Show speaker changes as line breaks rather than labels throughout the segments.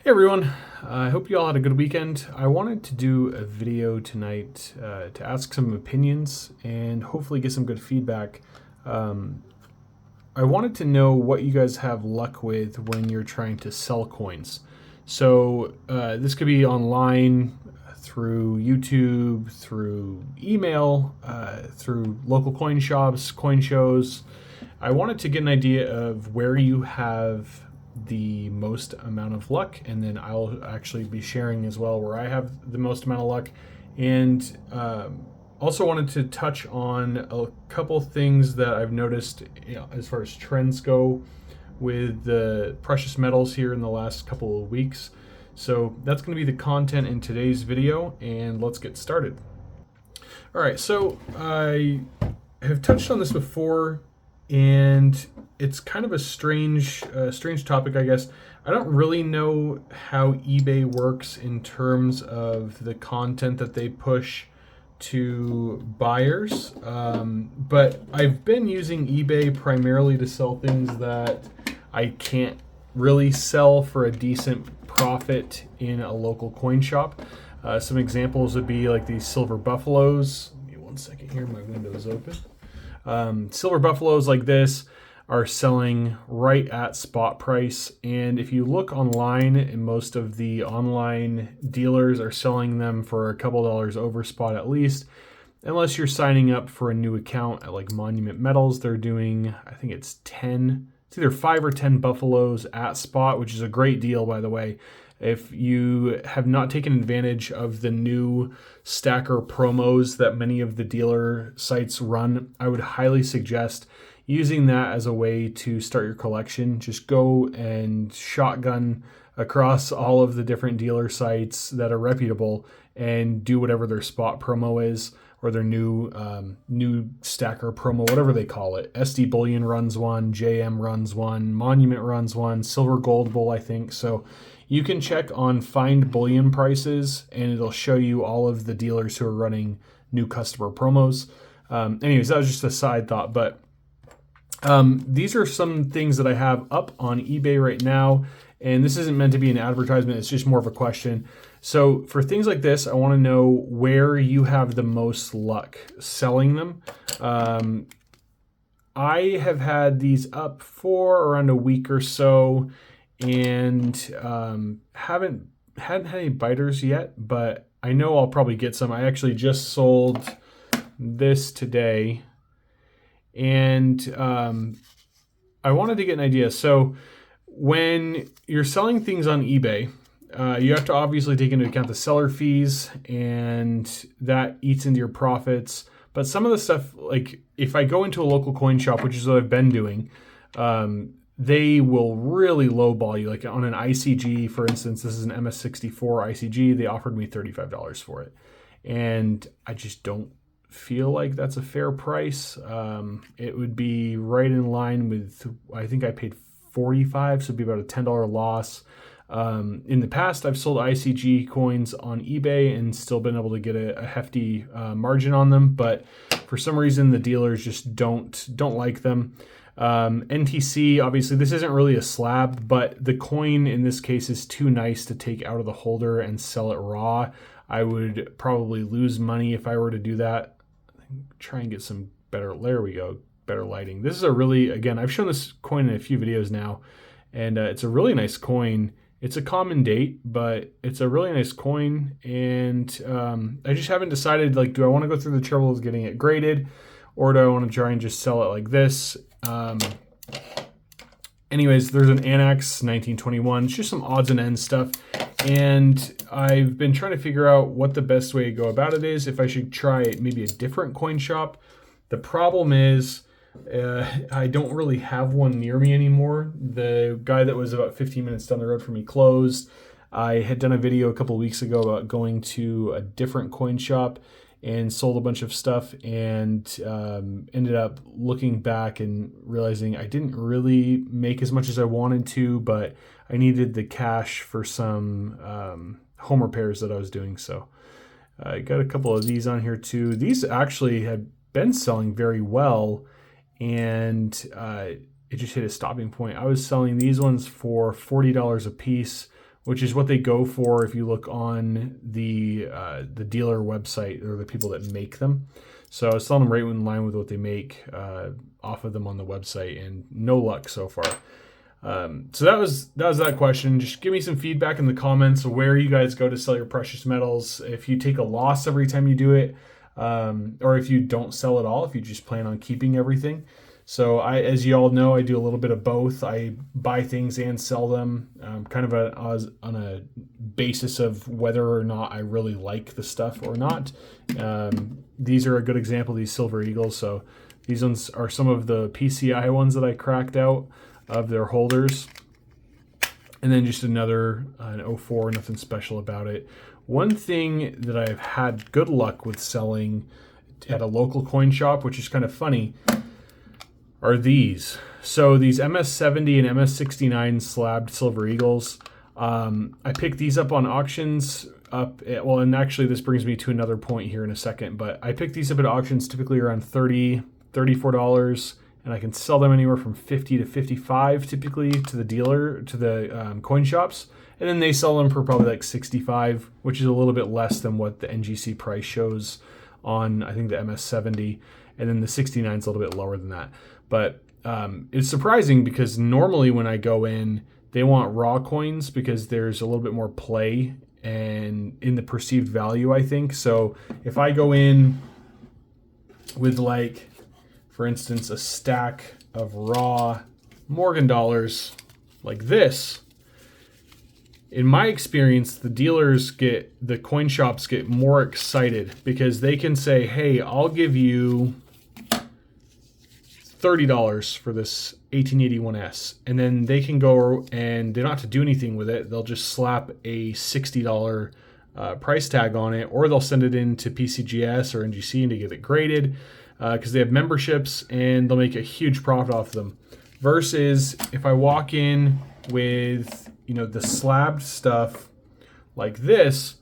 Hey everyone, I hope you all had a good weekend. I wanted to do a video tonight to ask some opinions and hopefully get some good feedback. Um, I wanted to know what you guys have luck with when you're trying to sell coins. So this could be online, through YouTube, through email, through local coin shops, coin shows. I wanted to get an idea of where you have the most amount of luck, and then I'll actually be sharing as well where I have the most amount of luck. And also wanted to touch on a couple things that I've noticed, as far as trends go with the precious metals here in the last couple of weeks. So that's going to be the content in today's video, and let's get started. All right, so I have touched on this before, and it's kind of a strange topic, I guess. I don't really know how eBay works in terms of the content that they push to buyers, but I've been using eBay primarily to sell things that I can't really sell for a decent profit in a local coin shop. Some examples would be like these silver buffaloes. Give me one second here, my window's open. Silver buffaloes like this are selling right at spot price, and if you look online, and most of the online dealers are selling them for a couple dollars over spot at least, unless you're signing up for a new account at like Monument Metals. They're doing, I think it's either 5 or 10 buffaloes at spot, which is a great deal, by the way. If you have not taken advantage of the new stacker promos that many of the dealer sites run, I would highly suggest using that as a way to start your collection. Just go and shotgun across all of the different dealer sites that are reputable and do whatever their spot promo is, or their new stacker promo, whatever they call it. SD Bullion runs one, JM runs one, Monument runs one, Silver Gold Bull, I think. So you can check on Find Bullion prices, and it'll show you all of the dealers who are running new customer promos. Anyways, that was just a side thought, but these are some things that I have up on eBay right now, and this isn't meant to be an advertisement. It's just more of a question. So for things like this, I want to know where you have the most luck selling them. I have had these up for around a week or so, and hadn't had any biters yet, but I know I'll probably get some. I actually just sold this today, and I wanted to get an idea. So when you're selling things on eBay, you have to obviously take into account the seller fees, and that eats into your profits. But some of the stuff, like if I go into a local coin shop, which is what I've been doing, they will really lowball you. Like on an ICG, for instance, this is an MS64 ICG. They offered me $35 for it, and I just don't feel like that's a fair price. It would be right in line with, I think I paid $45, so it'd be about a $10 loss. In the past, I've sold ICG coins on eBay and still been able to get a hefty margin on them, but for some reason the dealers just don't like them. NTC, obviously this isn't really a slab, but the coin in this case is too nice to take out of the holder and sell it raw. I would probably lose money if I were to do that. Try and get some better, there we go, better lighting. This is a really, again, I've shown this coin in a few videos now, and it's a really nice coin. It's a common date, but it's a really nice coin, and I just haven't decided, like, do I want to go through the trouble of getting it graded, or do I want to try and just sell it like this? Anyways, there's an Anax 1921. It's just some odds and ends stuff, and I've been trying to figure out what the best way to go about it is, if I should try maybe a different coin shop. The problem is I don't really have one near me anymore. The guy that was about 15 minutes down the road from me closed. I had done a video a couple of weeks ago about going to a different coin shop and sold a bunch of stuff, and ended up looking back and realizing I didn't really make as much as I wanted to, but I needed the cash for some home repairs that I was doing. So I got a couple of these on here too. These actually had been selling very well, and it just hit a stopping point. I was selling these ones for $40 a piece which is what they go for if you look on the dealer website or the people that make them. So I was selling them right in line with what they make off of them on the website, and no luck so far. So that was that question. Just give me some feedback in the comments of where you guys go to sell your precious metals. If you take a loss every time you do it, or if you don't sell at all, if you just plan on keeping everything. So as you all know, I do a little bit of both. I buy things and sell them, kind of on a basis of whether or not I really like the stuff or not. These are a good example, these Silver Eagles. So these ones are some of the PCI ones that I cracked out of their holders. And then just another, an 04, nothing special about it. One thing that I've had good luck with selling at a local coin shop, which is kind of funny, are these. So these MS70 and MS69 slabbed Silver Eagles. I picked these up on auctions and actually this brings me to another point here in a second, but I picked these up at auctions typically around $30, $34, and I can sell them anywhere from $50 to $55 typically to the dealer, to the coin shops. And then they sell them for probably like $65, which is a little bit less than what the NGC price shows on, I think, the MS70. And then the 69 is a little bit lower than that. But it's surprising because normally when I go in, they want raw coins because there's a little bit more play and in the perceived value, I think. So if I go in with, like, for instance, a stack of raw Morgan dollars like this, in my experience, the coin shops get more excited because they can say, hey, I'll give you $30 for this 1881S. And then they can go and they don't have to do anything with it. They'll just slap a $60 price tag on it, or they'll send it into PCGS or NGC to get it graded because they have memberships, and they'll make a huge profit off them. Versus if I walk in with, the slabbed stuff like this,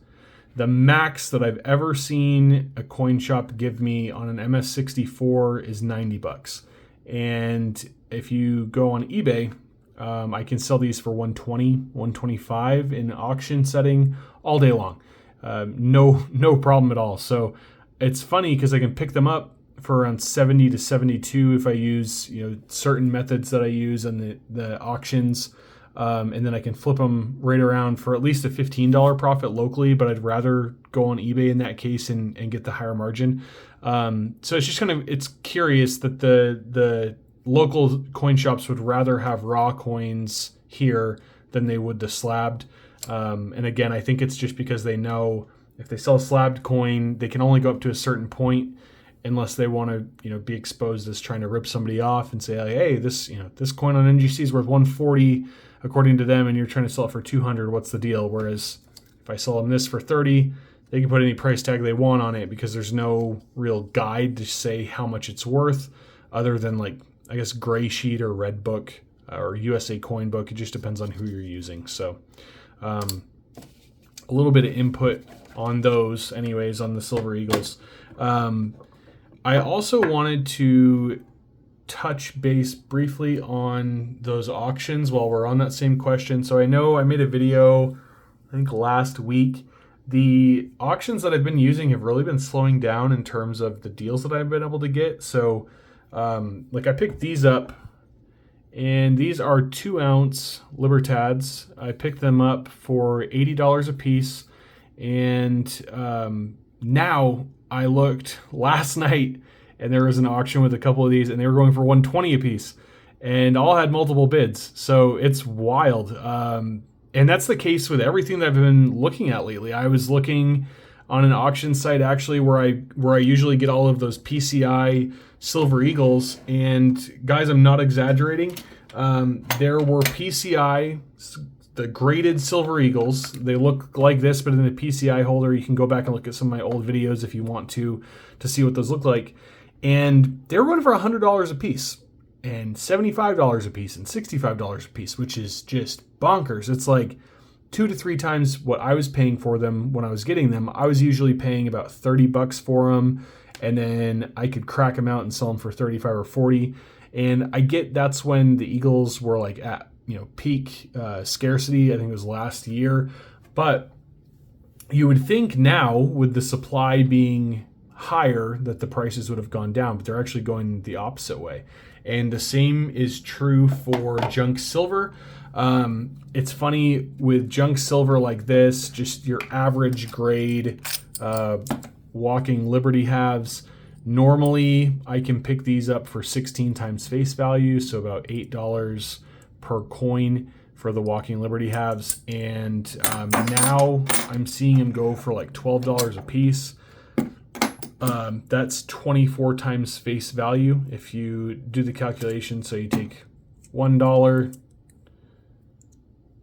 the max that I've ever seen a coin shop give me on an MS64 is $90. And if you go on eBay, I can sell these for $120, $125 in auction setting all day long. No problem at all. So it's funny because I can pick them up for around 70 to 72 if I use certain methods that I use on the auctions. And then I can flip them right around for at least a $15 profit locally, but I'd rather go on eBay in that case and get the higher margin. So it's just it's curious that the local coin shops would rather have raw coins here than they would the slabbed. And again, I think it's just because they know if they sell a slabbed coin, they can only go up to a certain point unless they want to, be exposed as trying to rip somebody off and say, hey, this coin on NGC is worth $140 according to them, and you're trying to sell it for $200. What's the deal? Whereas if I sell them this for $30, they can put any price tag they want on it because there's no real guide to say how much it's worth other than, like, I guess Gray Sheet or Red Book or USA Coin Book. It just depends on who you're using. So a little bit of input on those anyways on the Silver Eagles. I also wanted to touch base briefly on those auctions while we're on that same question. So I know I made a video, I think last week. The auctions that I've been using have really been slowing down in terms of the deals that I've been able to get. So like I picked these up, and these are 2-ounce Libertads. I picked them up for $80 a piece. And now I looked last night, and there was an auction with a couple of these, and they were going for $120 a piece, and all had multiple bids. So it's wild. And that's the case with everything that I've been looking at lately. I was looking on an auction site actually where I usually get all of those PCI Silver Eagles, and guys, I'm not exaggerating. There were PCI, the graded Silver Eagles. They look like this, but in the PCI holder. You can go back and look at some of my old videos if you want to see what those look like. And they were going for $100 a piece, and $75 a piece, and $65 a piece, which is just bonkers. It's like 2 to 3 times what I was paying for them when I was getting them. I was usually paying about $30 for them, and then I could crack them out and sell them for $35 or $40. And I get that's when the Eagles were like at peak scarcity. I think it was last year, but you would think now with the supply being higher that the prices would have gone down, but they're actually going the opposite way. And the same is true for junk silver. It's funny with junk silver like this, just your average grade walking Liberty halves. Normally I can pick these up for 16 times face value, so about $8 per coin for the walking Liberty halves. And now I'm seeing them go for like $12 a piece. That's 24 times face value. If you do the calculation, so you take $1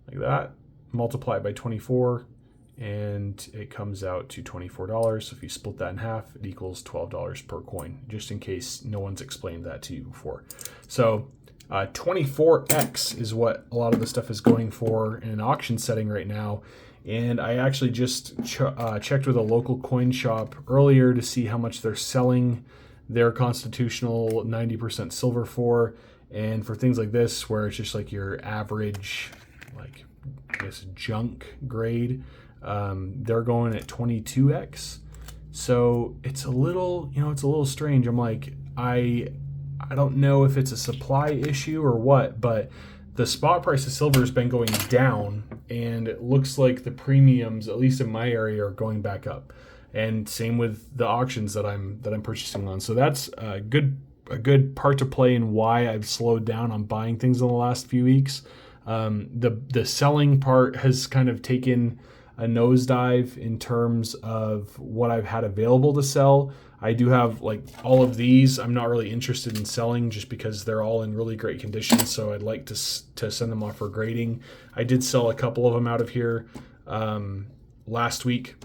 like that, multiply it by 24, and it comes out to $24. So if you split that in half, it equals $12 per coin, just in case no one's explained that to you before. So 24x is what a lot of the stuff is going for in an auction setting right now. And I actually just checked with a local coin shop earlier to see how much they're selling their constitutional 90% silver for. And for things like this, where it's just like your average, like I guess junk grade, they're going at 22x. So it's a little, it's a little strange. I'm like, I don't know if it's a supply issue or what, but the spot price of silver has been going down, and it looks like the premiums, at least in my area, are going back up. And same with the auctions that I'm purchasing on. So that's a good part to play in why I've slowed down on buying things in the last few weeks. The selling part has kind of taken a nosedive in terms of what I've had available to sell. I do have like all of these. I'm not really interested in selling just because they're all in really great condition. So I'd like to send them off for grading. I did sell a couple of them out of here last week,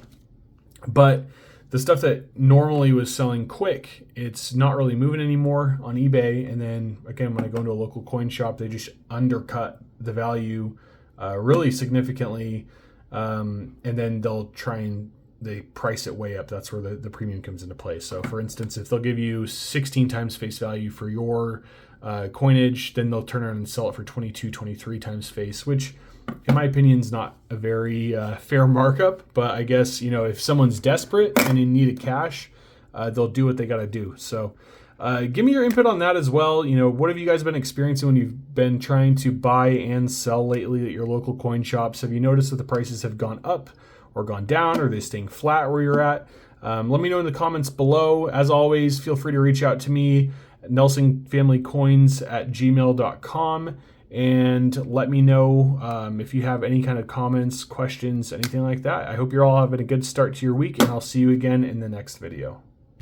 but the stuff that normally was selling quick, it's not really moving anymore on eBay. And then again, when I go into a local coin shop, they just undercut the value really significantly. And then they'll try and they price it way up. That's where the premium comes into play. So for instance, if they'll give you 16 times face value for your coinage, then they'll turn around and sell it for 22, 23 times face, which in my opinion is not a very fair markup. But I guess, if someone's desperate and in need of cash, they'll do what they got to do. So give me your input on that as well. What have you guys been experiencing when you've been trying to buy and sell lately at your local coin shops? Have you noticed that the prices have gone up or gone down, or are they staying flat where you're at? Let me know in the comments below. As always, feel free to reach out to me at nelsonfamilycoins@gmail.com and let me know if you have any kind of comments, questions, anything like that. I hope you're all having a good start to your week, and I'll see you again in the next video.